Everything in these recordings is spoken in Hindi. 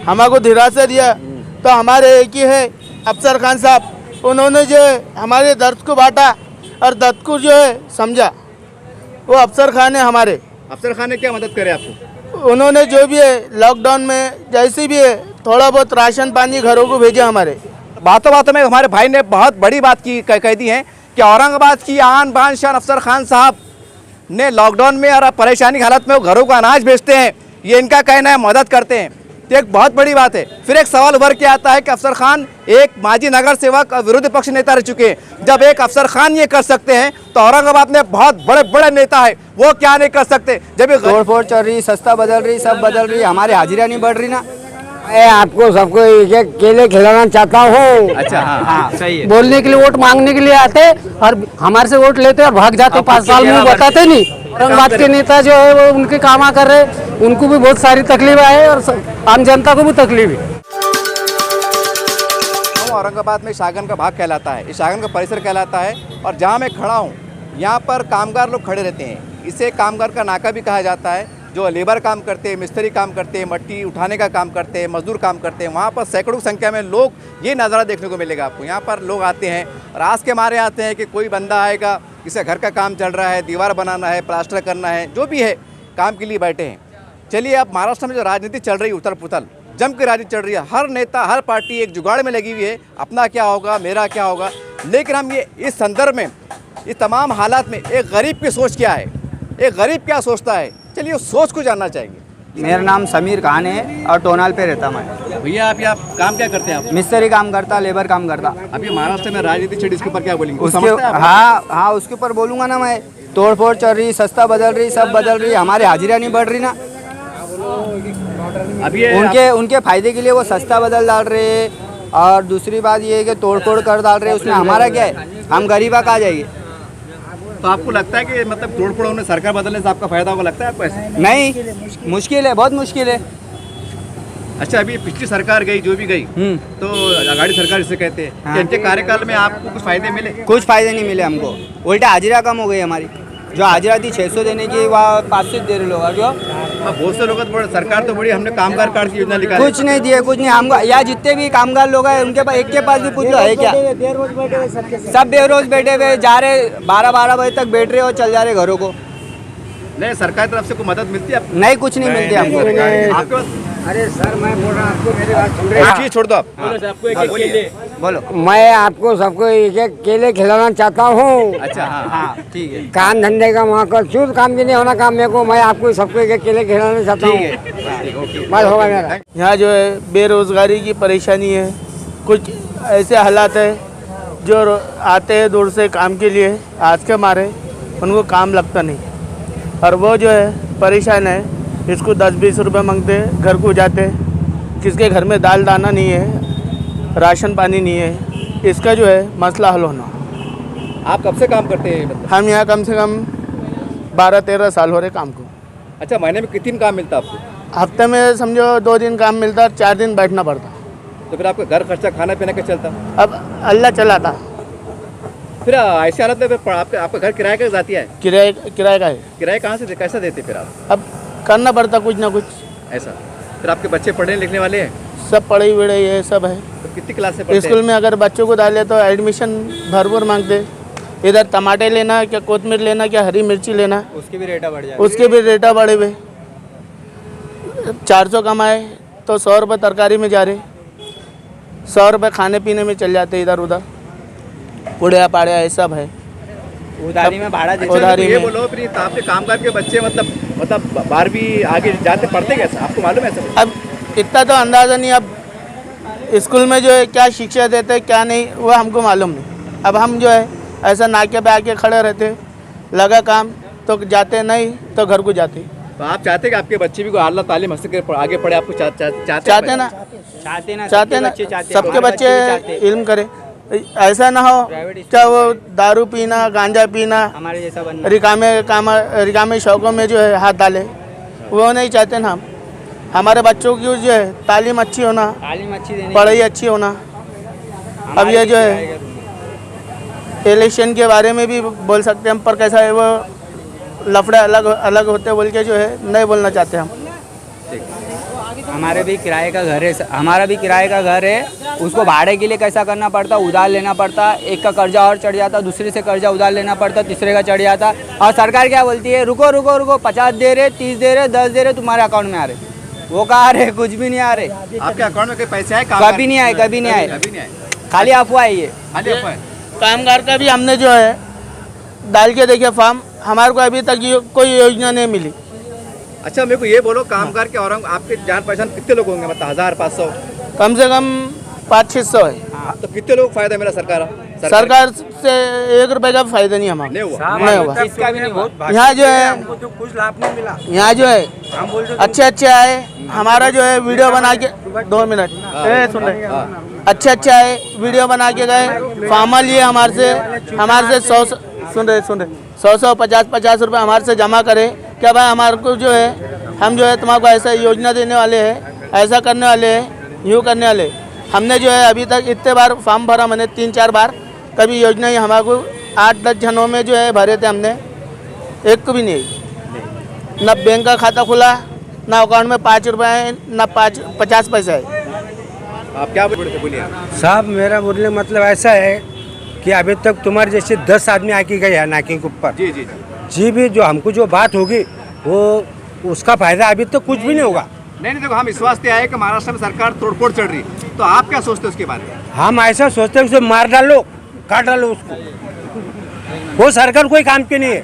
हमको दिलासा दिया तो हमारे एक ही है अफसर खान साहब, उन्होंने जो है हमारे दर्द को बांटा और दर्द को जो है समझा। वो अफसर खान है हमारे। अफसर खान ने क्या मदद करे आपको? उन्होंने जो भी है लॉकडाउन में जैसे भी है थोड़ा बहुत राशन पानी घरों को भेजा हमारे। बातों बातों में हमारे भाई ने बहुत बड़ी बात की कह दी है कि औरंगाबाद की आन बान शान अफसर खान साहब ने लॉकडाउन में और परेशानी की हालत में वो घरों को अनाज भेजते हैं, ये इनका कहना है, मदद करते हैं। तो एक बहुत बड़ी बात है। फिर एक सवाल उभर के आता है कि अफसर खान एक माजी नगर सेवक और विरोधी पक्ष नेता रह चुके हैं। जब एक अफसर खान ये कर सकते हैं तो औरंगाबाद में बहुत बड़े बड़े नेता है, वो क्या नहीं कर सकते? जब ये तोड़ फोड़ चल रही, सस्ता बदल रही, सब बदल रही, हमारी हाजिरा नहीं बढ़ रही ना। मैं आपको सबको एक केले खिलाना चाहता हूँ। अच्छा, हाँ, सही है। बोलने के लिए वोट मांगने के लिए आते और हमारे से वोट लेते और भाग जाते। 5 साल में बताते नहीं। औरंगाबाद के नेता जो है वो उनके काम कर रहे, उनको भी बहुत सारी तकलीफ है और आम जनता को भी तकलीफ है। औरंगाबाद में शाहगंज का भाग कहलाता है, इस शाहगंज का परिसर कहलाता है। और जहाँ मैं खड़ा हूँ यहाँ पर कामगार लोग खड़े रहते हैं। इसे कामगार का नाका भी कहा जाता है। जो लेबर काम करते हैं, मिस्त्री काम करते हैं, मट्टी उठाने का काम करते हैं, मजदूर काम करते हैं, वहाँ पर सैकड़ों संख्या में लोग, ये नज़ारा देखने को मिलेगा आपको। यहाँ पर लोग आते हैं और आस के मारे आते हैं कि कोई बंदा आएगा, किसी घर का काम चल रहा है, दीवार बनाना है, प्लास्टर करना है, जो भी है काम के लिए बैठे हैं। चलिए, अब महाराष्ट्र में जो राजनीति चल रही है, उथल पुथल जम की राजनीति चल रही है। हर नेता, हर पार्टी एक जुगाड़ में लगी हुई है, अपना क्या होगा, मेरा क्या होगा। लेकिन हम ये इस संदर्भ में, इस तमाम हालात में एक गरीब की सोच क्या है, एक गरीब क्या सोचता है, चलिए उस सोच को जानना चाहेंगे। मेरा नाम समीर खान है और टोनाल पे रहता मैं। भैया आप काम क्या करते हैं? आप मिस्त्री काम करता, लेबर काम करता। अभी महाराष्ट्र में राजनीति चढ़ी, इसके ऊपर क्या बोलेंगे? हाँ, उसके ऊपर बोलूँगा ना मैं। तोड़ फोड़ चल रही, सस्ता बदल रही, सब बदल रही, हमारी हाजिरा नहीं बढ़ रही ना। अभी उनके फायदे के लिए वो सस्ता बदल डाल रहे हैं। और दूसरी बात ये है कि तोड़ फोड़ कर डाल रहे हैं, उसमें हमारा क्या है? हम गरीबा कहाँ जाएंगे? तो आपको लगता है कि मतलब तोड़ फोड़ में सरकार बदलने से आपका फायदा होगा, लगता है आपको ऐसे? नहीं, मुश्किल है, बहुत मुश्किल है। अच्छा, अभी पिछली सरकार गई, जो भी गई, तो आघाड़ी सरकार इसे कहते हैं। हाँ। इनके कार्यकाल में आपको कुछ फायदे मिले? कुछ फायदे नहीं मिले हमको, उल्टा हाजिरा कम हो गई हमारी। जो हाजिरा थी 600 देने की, वह 500 दे रहे लोग। क्यों? बहुत से लोग तो सरकार तो बड़ी, हमने कामगार कार्ड की योजना निकाली, कुछ नहीं दिए, कुछ नहीं। हमको यहाँ जितने भी कामगार लोग हैं उनके पास, एक के पास भी पूछ लो है क्या? सब बेरोज बैठे हुए, जा रहे 12-12 बजे तक बैठ रहे और चल जा रहे घरों को। नहीं, सरकार की तरफ से कोई मदद मिलती है आपको? नहीं, कुछ नहीं मिलती हमको। अरे सर, मैं बोल रहा हूँ, आपको मेरी बात सुन रहे? छोड़ दो आप। बोलो। मैं आपको सबको एक एक केले खिलाना चाहता हूँ। अच्छा, हाँ, ठीक है। काम धंधे का वहाँ का चूज काम भी नहीं होना काम मेरे को। मैं आपको सबको एक एक केले खिलाना चाहता हूँ। बस होगा मेरा। यहाँ जो है बेरोज़गारी की परेशानी है। कुछ ऐसे हालात है जो आते हैं दूर से काम के लिए, आज के मारे उनको काम लगता नहीं और वो जो है परेशान है। इसको 10-20 रुपये मांगते, घर को जाते, किसके घर में दाल दाना नहीं है, राशन पानी नहीं है, इसका जो है मसला हल होना। आप कब से काम करते हैं? मतलब हम यहाँ कम से कम 12-13 साल हो रहे काम को। अच्छा, महीने में कितने दिन काम मिलता है आपको? हफ्ते में समझो 2 दिन काम मिलता, 4 दिन बैठना पड़ता। तो फिर आपका घर खर्चा, खाना पीना क्या चलता? अब अल्लाह चलाता। फिर ऐसी हालत में फिर आपका घर किराए का जाती है? किराए का है। किराए कहाँ से, कैसा देते फिर आप? अब करना पड़ता कुछ ना कुछ ऐसा। फिर आपके बच्चे पढ़ने लिखने वाले हैं? सब पढ़े हुए ये सब है। तो कितनी क्लास से पढ़ते हैं? स्कूल में अगर बच्चों को डाले तो एडमिशन भरपूर मांगते। इधर टमाटे लेना, क्या कोतमीर लेना, क्या हरी मिर्ची लेना, उसके भी रेटा बढ़ जाए। उसके भी रेटा बढ़े हुए। 400 कमाए तो 100 रुपये तरकारी में जा रहे, 100 रुपये खाने पीने में चल जाते इधर उधर, पुड़िया पाड़िया ये सब है। उधारी में भाड़ा देते। उधारी ये में। बोलो फिर आपके कामकाज के बच्चे मतलब 12वीं आगे जाते, पढ़ते कैसे, आपको मालूम है ऐसा? अब इतना तो अंदाज़ा नहीं। अब स्कूल में जो है क्या शिक्षा देते क्या नहीं वो हमको मालूम नहीं। अब हम जो है ऐसा नाके पे आके खड़े रहते, लगा काम तो जाते, नहीं तो घर को जाते। तो आप चाहते कि आपके बच्चे भी आला तालीम हासिल कर आगे पढ़े, आपको चाहते ना, सबके बच्चे इल्म करें। ऐसा ना हो क्या वो दारू पीना, गांजा पीना, हमारे जैसा बनना, रिकामे शौकों में जो है हाथ डाले, वो नहीं चाहते ना हम। हमारे बच्चों की जो है तालीम अच्छी होना, पढ़ाई अच्छी होना। अब ये जो है इलेक्शन के बारे में भी बोल सकते हैं हम, पर कैसा है वो लफड़े अलग अलग होते बोल के जो है नहीं बोलना चाहते हम। हमारे भी किराए का घर है, हमारा भी किराए का घर है। उसको भाड़े के लिए कैसा करना पड़ता, उधार लेना पड़ता, एक का कर्जा और चढ़ जाता, दूसरे से कर्जा उधार लेना पड़ता, तीसरे का चढ़ जाता। और सरकार क्या बोलती है, रुको रुको रुको, 50 दे रहे, 30 दे रहे, 10 दे रहे, तुम्हारे अकाउंट में आ रहे। वो कहाँ आ रहे, कुछ भी नहीं आ रहे। आपके अकाउंट में कोई पैसे आए? कभी नहीं आए, कभी नहीं आए, कभी नहीं आए, खाली अफवाह है ये। खाली अफवाह है। कामगार का भी हमने जो है डाल के देखे फॉर्म, हमारे को अभी तक कोई योजना नहीं मिली। अच्छा मेरे को ये बोलो, कामगार के और आपके जान पहचान कितने लोग होंगे, मतलब 1000-500? कम से कम 500-600 है। तो कितने लोग फायदा मिला सरकार सरकार से 1 रुपए का फायदा नहीं हमारा, नहीं हुआ? नहीं हुआ। इसका भी नहीं हुआ। यहाँ जो है कुछ लाभ नहीं मिला। यहाँ जो है अच्छे आए, हमारा जो है वीडियो बना के 2 मिनट सुन रहे, अच्छे आए, वीडियो बना के गए, फार्मा लिए हमारे से 100 सुन रहे 100 50 रुपए हमारे से जमा करे। क्या भाई हमारे को जो है, हम जो है तुम्हारे ऐसा योजना देने वाले हैं, ऐसा करने वाले हैं, यूँ करने वाले। हमने जो है अभी तक इतने बार फॉर्म भरा, मैंने 3-4 बार, कभी योजना ही हमारे को 8-10 जनों में जो है भरे थे हमने, एक को भी नहीं। न बैंक का खाता खुला, ना अकाउंट में 5 रुपए है, ना 50 पैसा है। आप क्या बोलिए? साहब मेरा बोलने मतलब ऐसा है कि अभी तक तुम्हारे जैसे 10 आदमी आके गए हैं नाके के ऊपर। जी जी जी भी जो हमको जो बात होगी वो उसका फायदा अभी तक कुछ भी नहीं होगा। नहीं देखो, हम इस वास्ते आए कि महाराष्ट्र में सरकार तोड़फोड़ चढ़ रही, तो आप क्या सोचते हो उसके बारे में? हम ऐसा सोचते हैं उसे मार डालो, काट डालो उसको। वो सरकार कोई काम की नहीं है,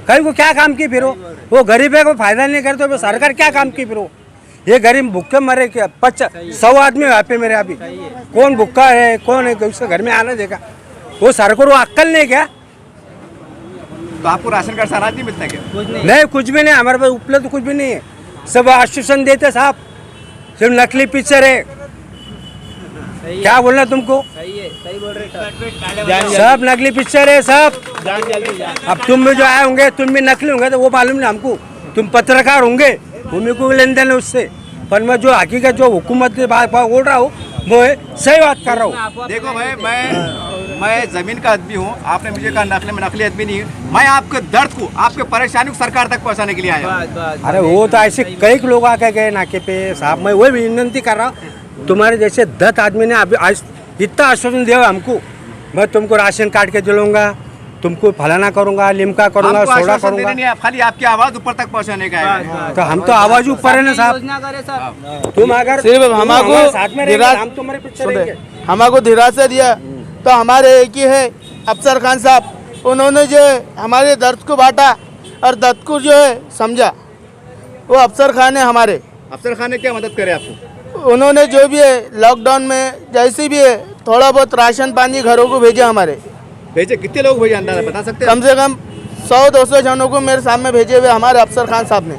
कहीं को क्या काम की फिर वो गरीब है, को फायदा नहीं करते, वो सरकार क्या काम की फिर? ये गरीब भूखे मरे क्या? 100 आदमी यहाँ पे मेरे अभी, कौन भूखा है कौन है उसके घर में आना देगा? वो सरकार वो अक्कल नहीं क्या? तो आपको राशन कार्ड से अनाज नहीं मिलता क्या? नहीं कुछ भी नहीं, हमारे पास उपलब्ध तो कुछ भी नहीं है। सब आश्वासन देते साहब, सिर्फ नकली पिक्चर है। क्या बोलना तुमको? सही बोल रहे। सब नकली पिक्चर है सब। अब तुम भी जो आए होंगे तुम भी नकली होंगे, तो वो मालूम नहीं हमको। तुम पत्रकार होंगे, भूमि को लेन देन है उससे, पर मैं जो हकीकत जो हुकूमत की बात बोल रहा हूँ वो सही बात कर रहा हूँ। देखो भाई, मैं जमीन का आदमी हूँ, आपने मुझे कहा नकली आदमी नहीं है। मैं आपके दर्द को, आपके परेशानी को सरकार तक पहुँचाने के लिए आया हूँ। अरे वो तो ऐसे कई लोग आके गए नाके पे साहब। मैं वही विनती कर रहा हूँ, तुम्हारे जैसे 10 आदमी ने अभी इतना आश्वासन दिया हमको, मैं तुमको राशन कार्ड के दिलूंगा, तुमको फलाना करूंगा, लिमका करूंगा, सोडा करूंगा। नहीं, खाली आपकी आवाज ऊपर तक पहुँचाने का है। तो हम तो आवाज ऊपर है ना साहब। तुम अगर सिर्फ हमारे साथ में रहेंगे, हम तुम्हारे पीछे रहेंगे। हमारे दिलासा दिया तो हमारे एक ही है अफसर खान साहब, उन्होंने जो है हमारे दर्द को बांटा और दर्द को जो है समझा। वो अफसर खान है हमारे। अफसर खान ने क्या मदद करे आपको? उन्होंने जो भी है लॉकडाउन में जैसे भी है थोड़ा बहुत राशन पानी घरों को भेजे हमारे। भेजे कितने लोग भेजे, अंदाजा बता सकते हैं? कम से कम 100-200 जनों को मेरे सामने भेजे हुए हमारे अफसर खान साहब ने।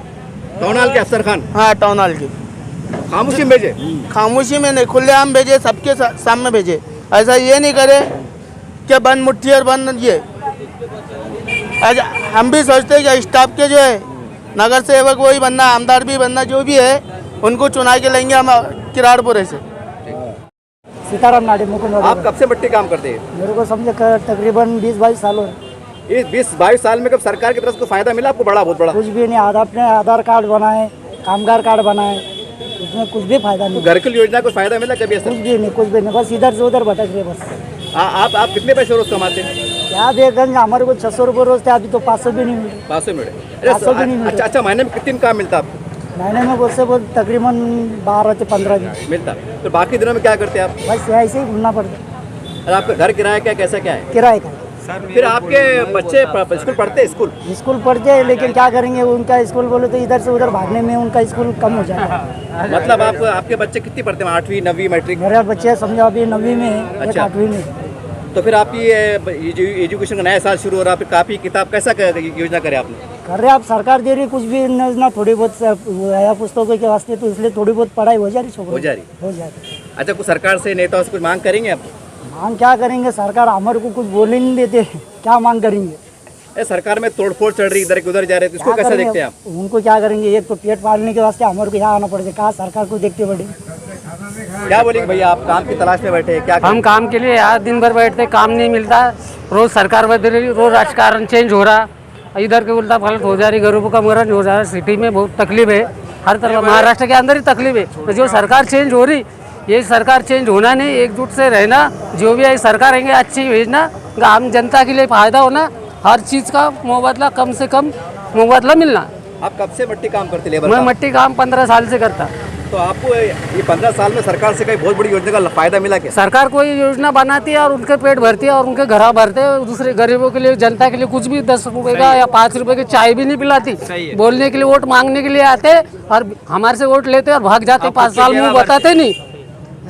टाउन हॉल के अफसर खान? हाँ, टाउन हॉल के। खामोशी में भेजे? खामोशी में नहीं, खुलेआम भेजे, सबके सामने भेजे। ऐसा ये नहीं करे कि बंद मुट्ठी और बंद ये। हम भी सोचते हैं कि स्टाफ के जो है नगर सेवक वही बनना, आमदार भी बनना, जो भी है उनको चुना के लेंगे हम किराड़पुरे से। सीताराम नाडे मुकुंद। आप कब से मिट्टी काम करते हैं? मेरे को समझे तकरीबन 20-22 साल हो। इस 20-22 साल में कब सरकार की तरफ से फायदा मिला आपको? बड़ा, बहुत बड़ा? कुछ भी नहीं। अपने आधार कार्ड बनाए, कामगार कार्ड बनाए, उसमें कुछ भी फायदा नहीं। घर की योजना को फायदा मिला कभी ऐसा? कुछ भी नहीं, कुछ भी नहीं, बस इधर से उधर भटक रहे बस। आप कितने पैसे रोज कमाते हैं? क्या देखेंगे, हमारे को 600 रुपये रोज थे, अभी तो 500 भी नहीं मिल रहे। 500 मिले? 500 भी नहीं मिल रहे। अच्छा, महीने में कितने काम मिलता आपको? महीने में बहुत से बहुत तकरीबन 12 से 15 दिन मिलता। तो बाकी दिनों में क्या करते हैं आप? बस ऐसे ही घूमना पड़ता। और आपका घर किराया क्या, कैसा क्या है? किराए का। फिर आपके बच्चे स्कूल पढ़ते हैं? स्कूल पढ़ते हैं, लेकिन क्या करेंगे, उनका स्कूल बोले तो इधर से उधर भागने में उनका स्कूल कम हो जाता है। मतलब आपके बच्चे कितनी पढ़ते हैं? 8वीं 9वीं मैट्रिक? मेरे बच्चे समझो अभी 9वीं में है, एक अच्छा। 8वीं में। तो फिर आपकी एजुकेशन का नया साल शुरू हो रहा है, फिर कापी किताब कैसा योजना करे आपने? कर रहे आप, सरकार दे रही कुछ भी योजना, थोड़ी बहुत आया पुस्तकों के वास्ते, तो इसलिए थोड़ी बहुत पढ़ाई हो जा रही छोकरों। हो जा रही? हो जा रही। अच्छा, कुछ सरकार से नेताओं से कुछ मांग करेंगे आप? मांग क्या करेंगे, सरकार हमारे को कुछ बोल ही नहीं देते, क्या मांग करेंगे? सरकार में तोड़फोड़ चढ़ रही, इधर उधर जा रहे, तो इसको कैसे देखते हैं आप? उनको क्या करेंगे, एक तो पेट पालने के वास्ते हमारे को यहाँ आना पड़ेगा, कहाँ सरकार को देखते बड़े। क्या बोलेंगे भैया, आप काम की तलाश में बैठे हैं, क्या हम काम के लिए यहाँ दिन भर बैठते, काम नहीं मिलता, रोज सरकार बदल रही, रोज राजकारण चेंज हो रहा, इधर के उल्टा फलत हो जा रही, गरीबों का मरण हो जा रहा है, सिटी में बहुत तकलीफ है। हर तरफ महाराष्ट्र के अंदर ही तकलीफ है। तो जो सरकार चेंज हो रही, ये सरकार चेंज होना नहीं, एकजुट से रहना, जो भी है सरकार आएंगे अच्छी भेजना, आम जनता के लिए फायदा होना, हर चीज़ का मुबादला कम से कम मुबादला मिलना। आप कब से मट्टी काम करते लेबर मैं काम? मट्टी काम 15 साल से करता। तो आपको ये 15 साल में सरकार से कई बहुत बड़ी योजना का फायदा मिला क्या? सरकार कोई योजना बनाती है और उनके पेट भरती है और उनके घर भरते हैं, दूसरे गरीबों के लिए, जनता के लिए कुछ भी 10 रुपए का या 5 रुपए की चाय भी नहीं पिलाती। बोलने के लिए, वोट मांगने के लिए आते और हमारे से वोट लेते और भाग जाते, 5 साल में बताते नहीं।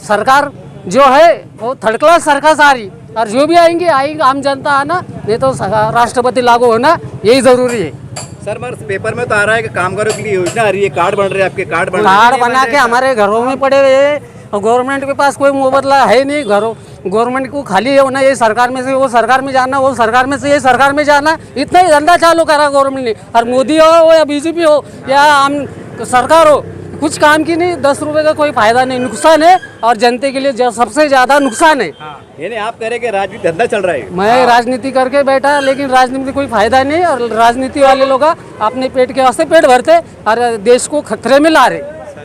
सरकार जो है वो थर्ड क्लास सरकार सारी, और जो भी आएंगे आम जनता आना, नहीं तो राष्ट्रपति लागू होना, यही जरूरी है। सर मगर पेपर में तो आ रहा है कि कामगारों के लिए योजना आ रही है, कार्ड बन रहे हैं, आपके कार्ड बन कार्ड बना के हमारे घरों में पड़े हुए हैं और गवर्नमेंट के पास कोई मुबादला है नहीं। घरों गवर्नमेंट को खाली है होना, ये सरकार में से वो सरकार में जाना, वो सरकार में से ये सरकार में जाना, इतना ही धंधा चालू करा गवर्नमेंट ने। और मोदी हो या बीजेपी हो या आम सरकार हो, कुछ काम की नहीं, 10 रुपए का कोई फायदा नहीं, नुकसान है और जनता के लिए सबसे ज्यादा नुकसान है। यानी आप कह रहे कि राजनीति धंधा चल रहा है? मैं राजनीति करके बैठा, लेकिन राजनीति में कोई फायदा नहीं, और राजनीति वाले लोग अपने पेट के वास्ते पेट भरते और देश को खतरे में ला रहे।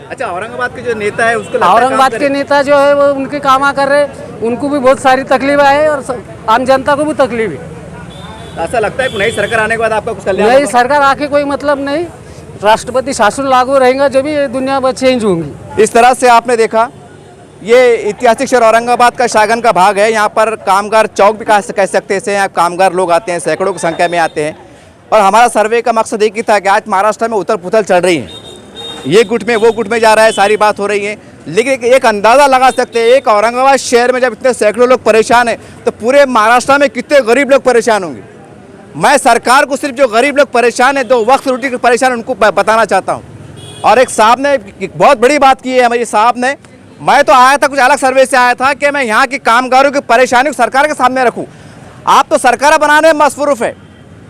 अच्छा, औरंगाबाद के जो नेता है उसको औरंगाबाद के नेता जो है वो उनके काम कर रहे, उनको भी बहुत सारी तकलीफ है और आम जनता को भी तकलीफ है। ऐसा लगता है कि नई सरकार आने के बाद आपका कुछ कल्याण नई होगा? सरकार आके कोई मतलब नहीं, राष्ट्रपति शासन लागू रहेगा, जब भी दुनिया में चेंज होंगी। इस तरह से आपने देखा, ये ऐतिहासिक शहर औरंगाबाद का शागन का भाग है। यहाँ पर कामगार चौक भी कह सकते हैं इसे। यहाँ कामगार लोग आते हैं, सैकड़ों की संख्या में आते हैं। और हमारा सर्वे का मकसद एक ही था कि आज महाराष्ट्र में उथल पुथल चल रही है, ये गुट में वो गुट में जा रहा है, सारी बात हो रही है, लेकिन एक अंदाज़ा लगा सकते हैं, एक औरंगाबाद शहर में जब इतने सैकड़ों लोग परेशान हैं तो पूरे महाराष्ट्र में कितने गरीब लोग परेशान होंगे। मैं सरकार को सिर्फ जो गरीब लोग परेशान हैं, 2 वक्त रोटी के परेशान, उनको बताना चाहता हूँ। और एक साहब ने बहुत बड़ी बात की है हमारे साहब ने, मैं तो आया था कुछ अलग सर्वे से आया था कि मैं यहाँ के कामगारों की परेशानी को सरकार के सामने रखूँ। आप तो सरकार बनाने में मसरूफ़ है,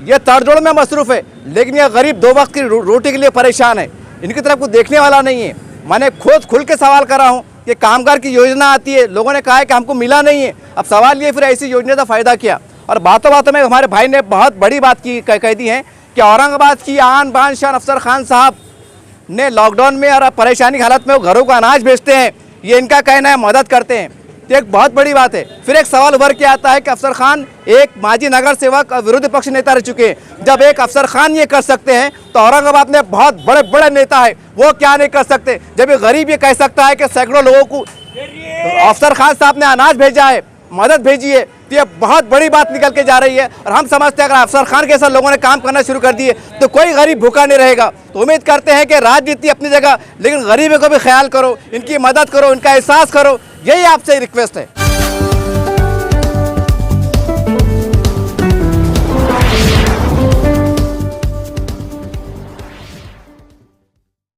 ये तड़जोड़ में मसरूफ़ है, लेकिन ये गरीब 2 वक्त की रोटी के लिए परेशान है, इनकी तरफ को देखने वाला नहीं है। मैंने खुद खुल के सवाल करा हूँ कि कामगार की योजना आती है, लोगों ने कहा है कि हमको मिला नहीं है। अब सवाल ये, फिर ऐसी योजना का फ़ायदा क्या? और बातों बातों में हमारे भाई ने बहुत बड़ी बात की कह दी है कि औरंगाबाद की आन बान शान अफसर खान साहब ने लॉकडाउन में और परेशानी की हालत में वो घरों को अनाज भेजते हैं, ये इनका कहना है, मदद करते हैं। तो एक बहुत बड़ी बात है। फिर एक सवाल उभर के आता है कि अफसर खान एक माजी नगर सेवक विरोधी पक्ष नेता रह चुके हैं। जब एक अफसर खान ये कर सकते हैं तो औरंगाबाद में बहुत बड़े बड़े नेता है, वो क्या नहीं कर सकते? जब ये गरीब ये कह सकता है कि सैकड़ों लोगों को अफसर खान साहब ने अनाज भेजा है, मदद भेजी है, तो ये बहुत बड़ी बात निकल के जा रही है। और हम समझते हैं अगर अफसर खान के साथ लोगों ने काम करना शुरू कर दिए तो कोई गरीब भूखा नहीं रहेगा। तो उम्मीद करते हैं कि राजनीति अपनी जगह, लेकिन गरीबों को भी ख्याल करो, इनकी मदद करो, इनका एहसास करो, यही आपसे रिक्वेस्ट है।